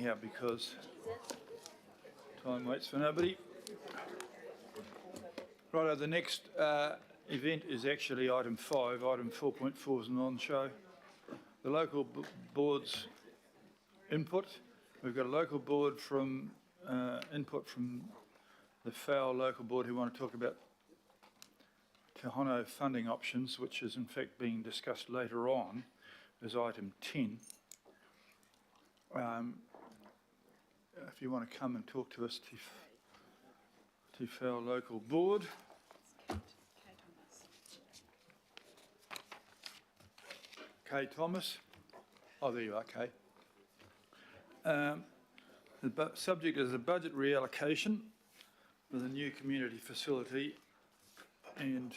anyhow because time waits for nobody. Righto, the next event is actually item 5. Item 4.4 is a non-show. The local board's input. We've got a local board from input from the FAO local board who want to talk about Te Hono funding options, which is in fact being discussed later on as item 10. If you want to come and talk to us, Te FAO local board. Kay Thomas. Oh, there you are, Kay. The subject is a budget reallocation for the new community facility, and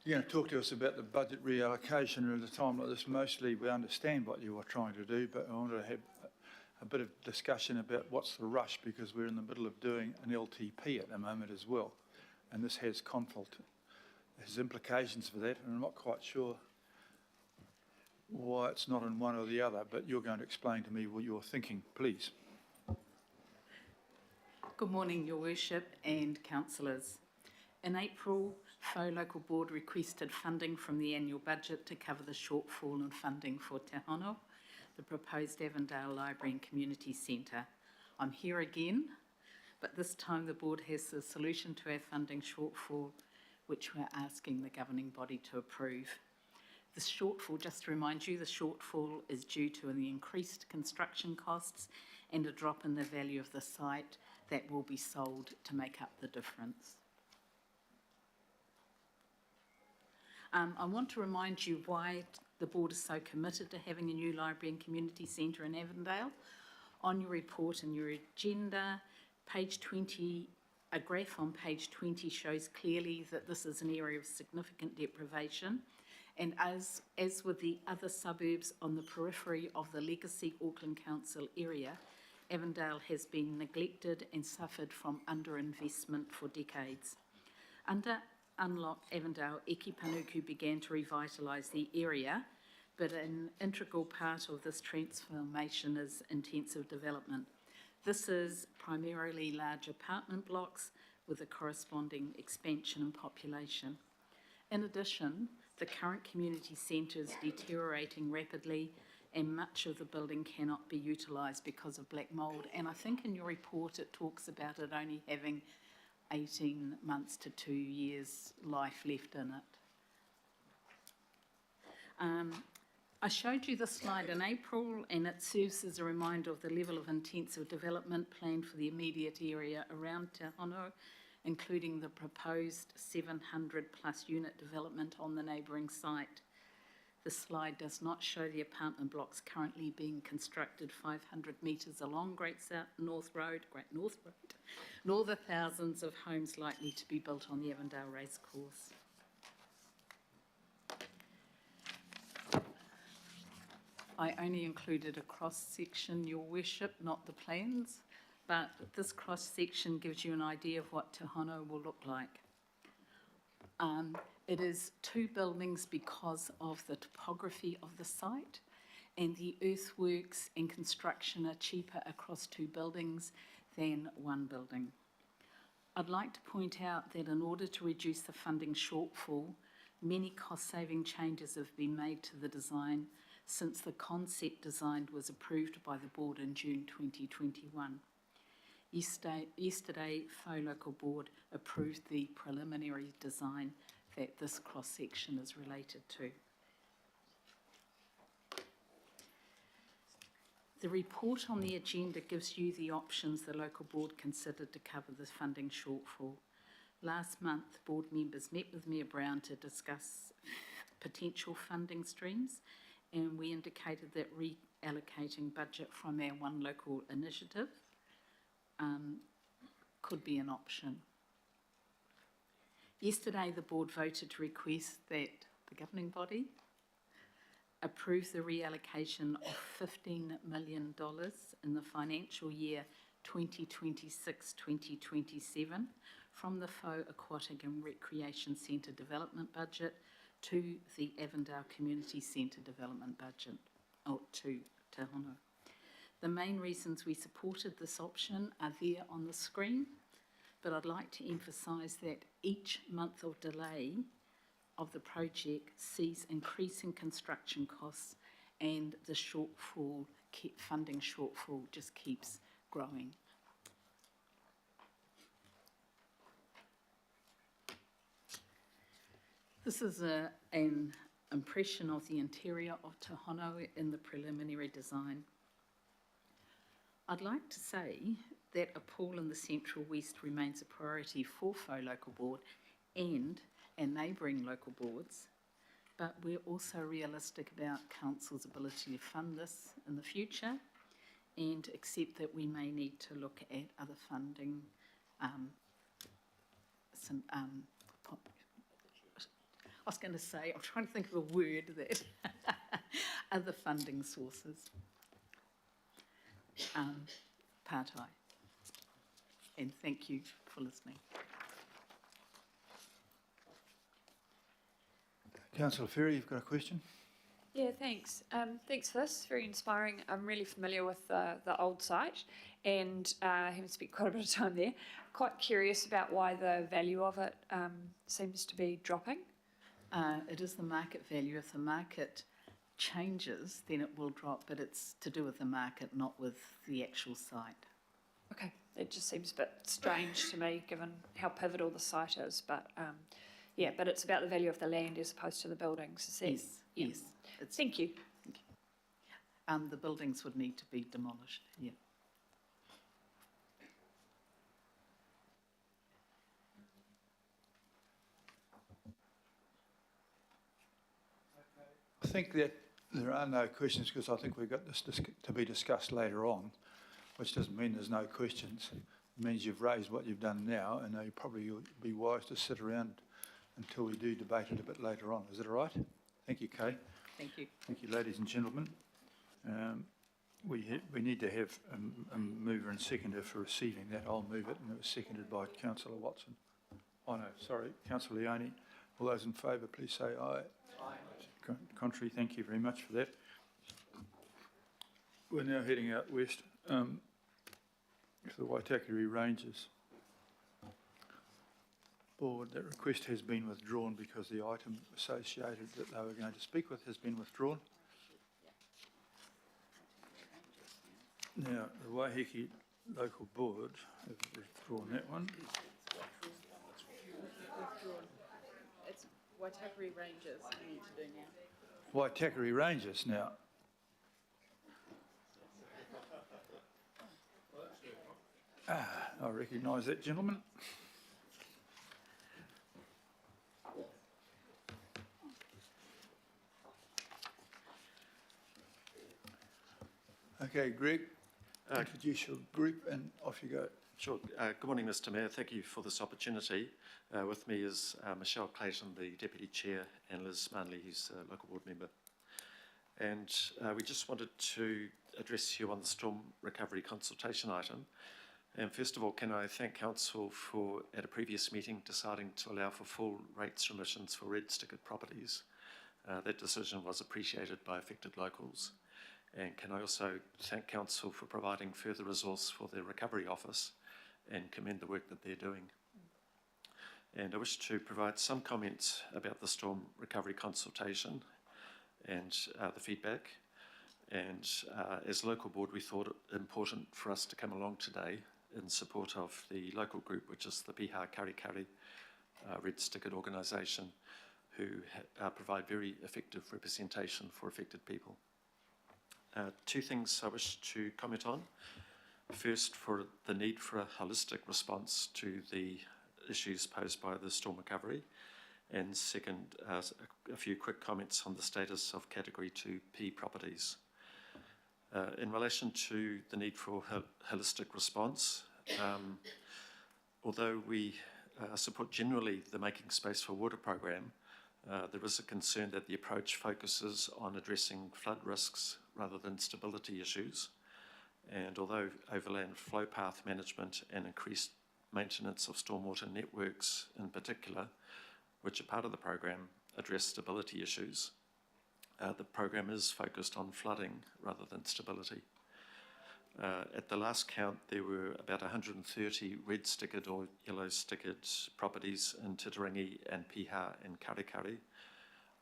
you're going to talk to us about the budget reallocation at a time like this. Mostly we understand what you are trying to do, but I want to have a bit of discussion about what's the rush, because we're in the middle of doing an LTP at the moment as well, and this has has implications for that, and I'm not quite sure why it's not in one or the other, but you're going to explain to me what you're thinking, please. Good morning, Your Worship and councillors. In April, FAO Local Board requested funding from the annual budget to cover the shortfall in funding for Te Hono, the proposed Avondale Library and Community Centre. I'm here again, but this time the board has a solution to our funding shortfall, which we're asking the governing body to approve. The shortfall, just to remind you, the shortfall is due to the increased construction costs and a drop in the value of the site that will be sold to make up the difference. I want to remind you why the board is so committed to having a new library and community centre in Avondale. On your report and your agenda, page 20, a graph on page 20 shows clearly that this is an area of significant deprivation. And as with the other suburbs on the periphery of the legacy Auckland Council area, Avondale has been neglected and suffered from underinvestment for decades. Under Unlock Avondale, Eki Panuku began to revitalise the area, but an integral part of this transformation is intensive development. This is primarily large apartment blocks with a corresponding expansion in population. In addition, the current community centre is deteriorating rapidly and much of the building cannot be utilised because of black mould. And I think in your report it talks about it only having 18 months to 2 years life left in it. I showed you this slide in April, and it serves as a reminder of the level of intensive development planned for the immediate area around Te Hono, including the proposed 700 plus unit development on the neighbouring site. The slide does not show the apartment blocks currently being constructed 500 metres along Great North Road, nor the thousands of homes likely to be built on the Avondale Racecourse. I only included a cross-section, Your Worship, not the plans, but this cross-section gives you an idea of what Te Hono will look like. It is 2 buildings because of the topography of the site, and the earthworks and construction are cheaper across 2 buildings than 1 building. I'd like to point out that in order to reduce the funding shortfall, many cost-saving changes have been made to the design since the concept design was approved by the board in June 2021. Yesterday, FAO Local Board approved the preliminary design that this cross-section is related to. The report on the agenda gives you the options the local board considered to cover the funding shortfall. Last month, board members met with Mayor Brown to discuss potential funding streams, and we indicated that reallocating budget from our One Local initiative could be an option. Yesterday, the board voted to request that the governing body approve the reallocation of $15 million in the financial year 2026-2027 from the FAO Aquatic and Recreation Centre development budget to the Avondale Community Centre development budget, or to Te Hono. The main reasons we supported this option are there on the screen, but I'd like to emphasise that each month of delay of the project sees increasing construction costs, and the shortfall, funding shortfall, just keeps growing. This is an impression of the interior of Te Hono in the preliminary design. I'd like to say that a pool in the Central West remains a priority for Faux Local Board and our neighbouring local boards, but we're also realistic about Council's ability to fund this in the future and accept that we may need to look at other funding, I was going to say, I'm trying to think of a word that, other funding sources. Pātai. And thank you for listening. Councillor Ferry, you've got a question? Yeah, thanks. Thanks for this. Very inspiring. I'm really familiar with the old site and having spent quite a bit of time there. Quite curious about why the value of it seems to be dropping. It is the market value. If the market changes, then it will drop, but it's to do with the market, not with the actual site. Okay, it just seems a bit strange to me given how pivotal the site is, but yeah, but it's about the value of the land as opposed to the buildings. Is that, Yes, yeah. yes. Thank you. The buildings would need to be demolished, yeah. I think that there are no questions because I think we've got this to be discussed later on, which doesn't mean there's no questions. It means you've raised what you've done now, and you probably would be wise to sit around until we do debate it a bit later on. Is that all right? Thank you, Kay. Thank you. Thank you, ladies and gentlemen. We need to have a mover and seconder for receiving that. I'll move it, and it was seconded by Councillor Watson. Oh no, sorry, Councillor Leone. All those in favour, please say aye. Aye. Contrary, thank you very much for that. We're now heading out west to the Waitakere Ranges Board. That request has been withdrawn because the item associated that they were going to speak with has been withdrawn. Now, the Waiheke Local Board have withdrawn that one. It's Waitakere Ranges we need to do now. Waitakere Ranges now. I recognise that gentleman. Okay, Greg, introduce your group and off you go. Sure. Good morning, Mr Mayor. Thank you for this opportunity. With me is Michelle Clayton, the Deputy Chair, and Liz Manley, who's a local board member. And we just wanted to address you on the storm recovery consultation item. And first of all, can I thank Council for, at a previous meeting, deciding to allow for full rates remissions for red stickered properties. That decision was appreciated by affected locals. And can I also thank Council for providing further resource for the Recovery Office and commend the work that they're doing. And I wish to provide some comments about the storm recovery consultation and the feedback. And as a local board, we thought it important for us to come along today in support of the local group, which is the Piha Karikari Red Stickered organisation, who provide very effective representation for affected people. Two things I wish to comment on. First, for the need for a holistic response to the issues posed by the storm recovery. And second, a few quick comments on the status of Category 2P properties. In relation to the need for a holistic response, although we support generally the Making Space for Water program, there is a concern that the approach focuses on addressing flood risks rather than stability issues. And although overland flow path management and increased maintenance of stormwater networks in particular, which are part of the program, address stability issues, the program is focused on flooding rather than stability. At the last count, there were about 130 red-stickered or yellow-stickered properties in Titirangi and Piha and Karekare.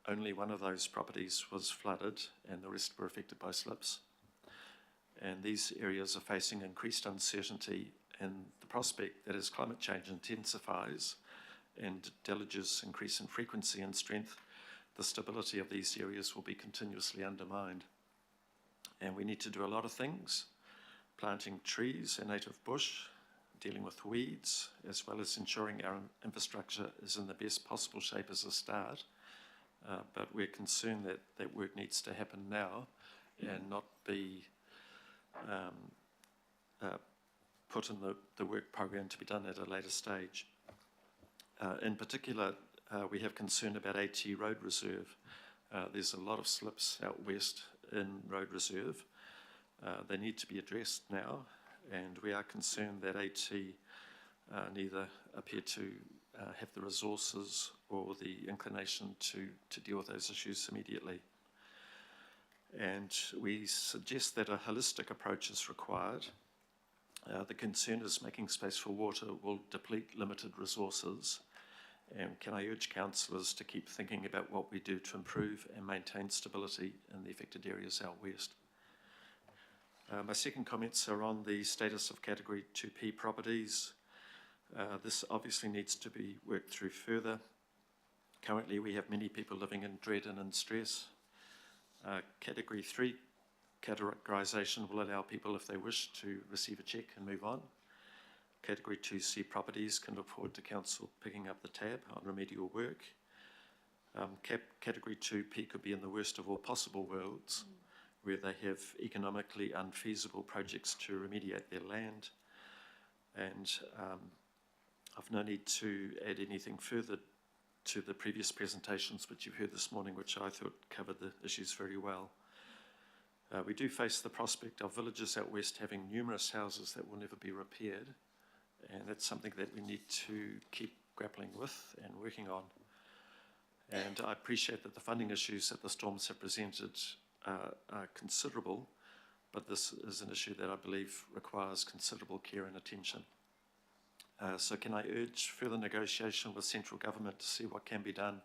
Only one of those properties was flooded and the rest were affected by slips. And these areas are facing increased uncertainty and the prospect that as climate change intensifies and deluges increase in frequency and strength, the stability of these areas will be continuously undermined. And we need to do a lot of things, planting trees and native bush, dealing with weeds, as well as ensuring our infrastructure is in the best possible shape as a start. But we're concerned that that work needs to happen now and not be put in the work program to be done at a later stage. In particular, we have concern about AT Road Reserve. There's a lot of slips out west in Road Reserve. They need to be addressed now, and we are concerned that AT neither appear to have the resources or the inclination to deal with those issues immediately. And we suggest that a holistic approach is required. The concern is making space for water will deplete limited resources. And can I urge councillors to keep thinking about what we do to improve and maintain stability in the affected areas out west. My second comments are on the status of Category 2P properties. This obviously needs to be worked through further. Currently, we have many people living in dread and in stress. Category 3 categorisation will allow people, if they wish, to receive a cheque and move on. Category 2C properties can look forward to council picking up the tab on remedial work. Category 2P could be in the worst of all possible worlds, where they have economically unfeasible projects to remediate their land. And I've no need to add anything further to the previous presentations which you've heard this morning, which I thought covered the issues very well. We do face the prospect of villages out west having numerous houses that will never be repaired, and that's something that we need to keep grappling with and working on. And I appreciate that the funding issues that the storms have presented are considerable, but this is an issue that I believe requires considerable care and attention. So can I urge further negotiation with central government to see what can be done?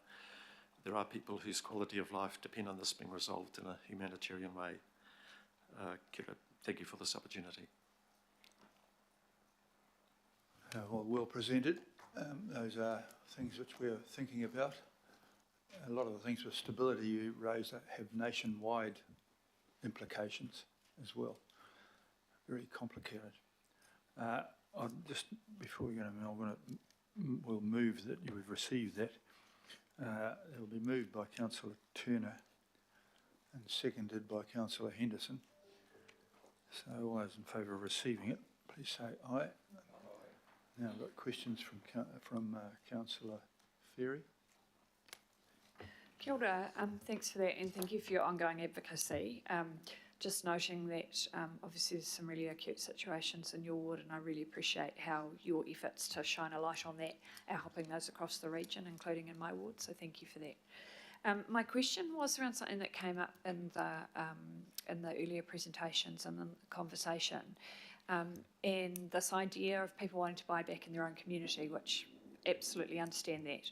There are people whose quality of life depend on this being resolved in a humanitarian way. Kira, thank you for this opportunity. Well presented. Those are things which we're thinking about. A lot of the things with stability you raise have nationwide implications as well. Very complicated. I'll just, before we go, we'll move that you've received that. It will be moved by Councillor Turner and seconded by Councillor Henderson. So all those in favour of receiving it, please say aye. Now I've got questions from Councillor Ferry. Kia ora, thanks for that and thank you for your ongoing advocacy. Just noting that obviously there's some really acute situations in your ward and I really appreciate how your efforts to shine a light on that are helping those across the region, including in my ward, so thank you for that. My question was around something that came up in the earlier presentations and in the conversation, and this idea of people wanting to buy back in their own community, which absolutely understand that,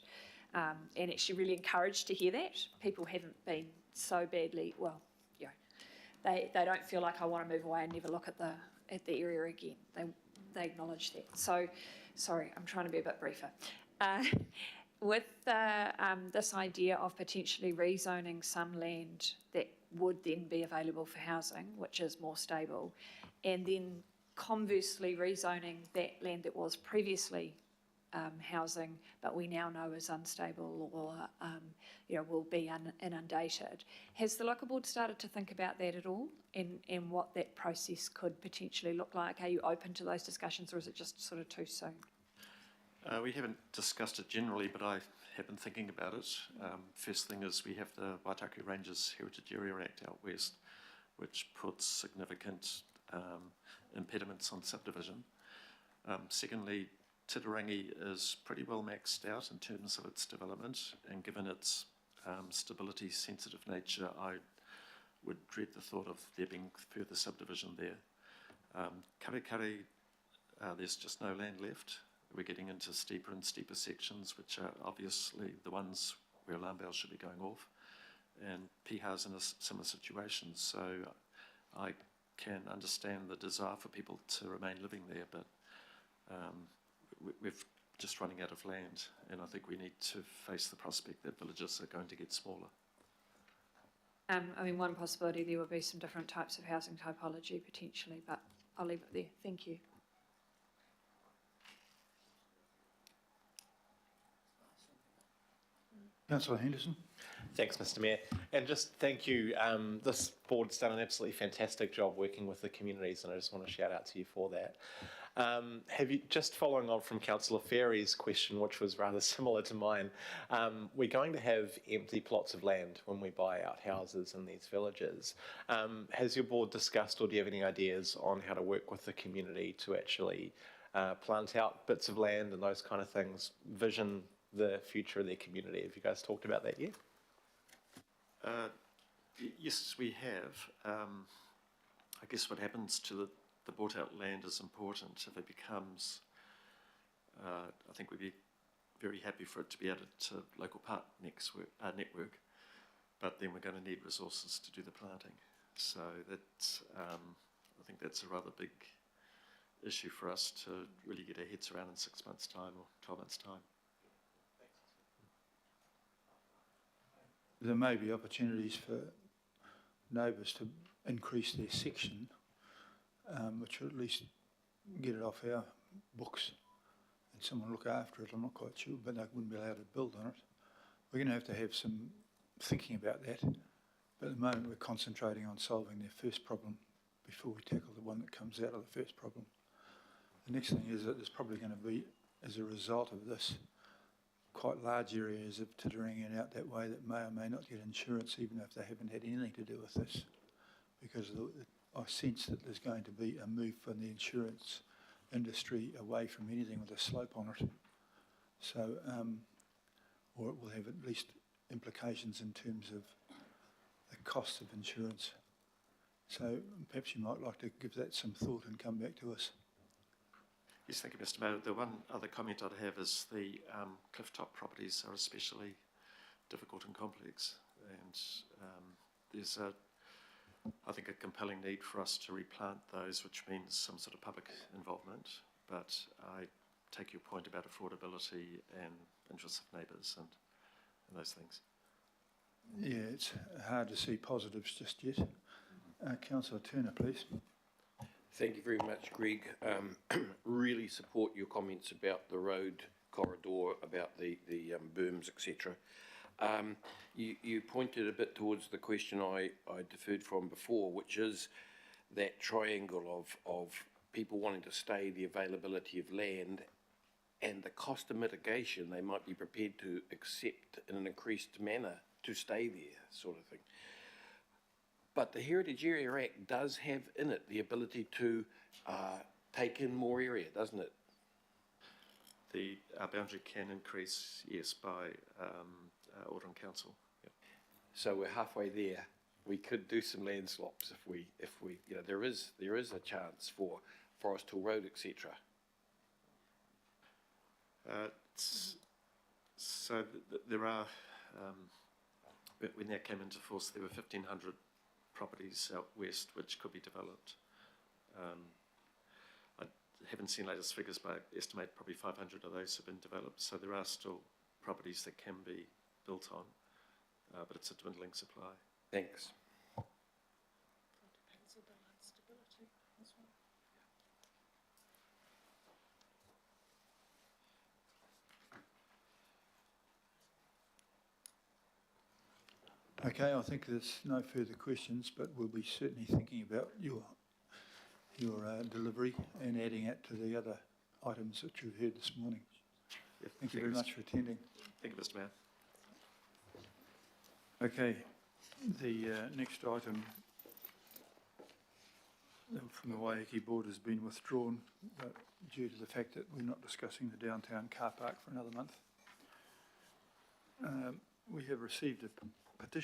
and actually really encouraged to hear that. People haven't been so badly, well, you know, they don't feel like I want to move away and never look at the area again. They acknowledge that. So, sorry, I'm trying to be a bit briefer. With this idea of potentially rezoning some land that would then be available for housing, which is more stable, and then conversely rezoning that land that was previously housing, but we now know is unstable or will be inundated. Has the local board started to think about that at all, and what that process could potentially look like? Are you open to those discussions, or is it just sort of too soon? We haven't discussed it generally, but I have been thinking about it. First thing is we have the Waitaki Ranges Heritage Area Act out west, which puts significant impediments on subdivision. Secondly, Titirangi is pretty well maxed out in terms of its development, and given its stability-sensitive nature, I would dread the thought of there being further subdivision there. Karekare, there's just no land left. We're getting into steeper and steeper sections, which are obviously the ones where alarm bells should be going off. And Piha's in a similar situation, so I can understand the desire for people to remain living there, but we're just running out of land, and I think we need to face the prospect that villages are going to get smaller. I mean, one possibility there would be some different types of housing typology potentially, but I'll leave it there. Thank you. Councillor Henderson. Thanks, Mr. Mayor. And just thank you. This board's done an absolutely fantastic job working with the communities, and I just want to shout out to you for that. Have you, just following on from Councillor Ferry's question, which was rather similar to mine, we're going to have empty plots of land when we buy out houses in these villages. Has your board discussed, or do you have any ideas on how to work with the community to actually plant out bits of land and those kind of things, vision the future of their community? Have you guys talked about that yet? Yes, we have. I guess what happens to the bought out land is important. If it becomes, I think we'd be very happy for it to be added to local park network, but then we're going to need resources to do the planting. So that's, I think that's a rather big issue for us to really get our heads around in 6 months' time or 12 months' time. There may be opportunities for neighbours to increase their section, which will at least get it off our books and someone look after it. I'm not quite sure, but they wouldn't be allowed to build on it. We're going to have some thinking about that, but at the moment we're concentrating on solving their first problem before we tackle the one that comes out of the first problem. The next thing is that there's probably going to be, as a result of this, quite large areas of Titirangi out that way that may or may not get insurance, even if they haven't had anything to do with this, because I sense that there's going to be a move from the insurance industry away from anything with a slope on it. So, or it will have at least implications in terms of the cost of insurance. So perhaps you might like to give that some thought and come back to us. Yes, thank you, Mr. Mayor. The one other comment I'd have is the clifftop properties are especially difficult and complex, and there's I think a compelling need for us to replant those, which means some sort of public involvement, but I take your point about affordability and interests of neighbours and those things. Yeah, it's hard to see positives just yet. Councillor Turner, please. Thank you very much, Greg. Really support your comments about the road corridor, about the berms, etc. You pointed a bit towards the question I deferred from before, which is that triangle of people wanting to stay, the availability of land, and the cost of mitigation they might be prepared to accept in an increased manner to stay there, sort of thing. But the Heritage Area Act does have in it the ability to take in more area, doesn't it? Our boundary can increase, yes, by order in council. Yep. So we're halfway there. We could do some land swaps if we, you know, there is a chance for Forest Hill Road, etc. So there are, when that came into force, there were 1,500 properties out west which could be developed. I haven't seen latest figures, but I estimate probably 500 of those have been developed. So there are still properties that can be built on, but it's a dwindling supply. Thanks. Okay, I think there's no further questions, but we'll be certainly thinking about your delivery and adding it to the other items that you've heard this morning. Yeah, Thank you very much for attending. Thank you, Mr. Mayor. Okay, the next item from the Waiheke board has been withdrawn due to the fact that we're not discussing the downtown car park for another month. We have received a petition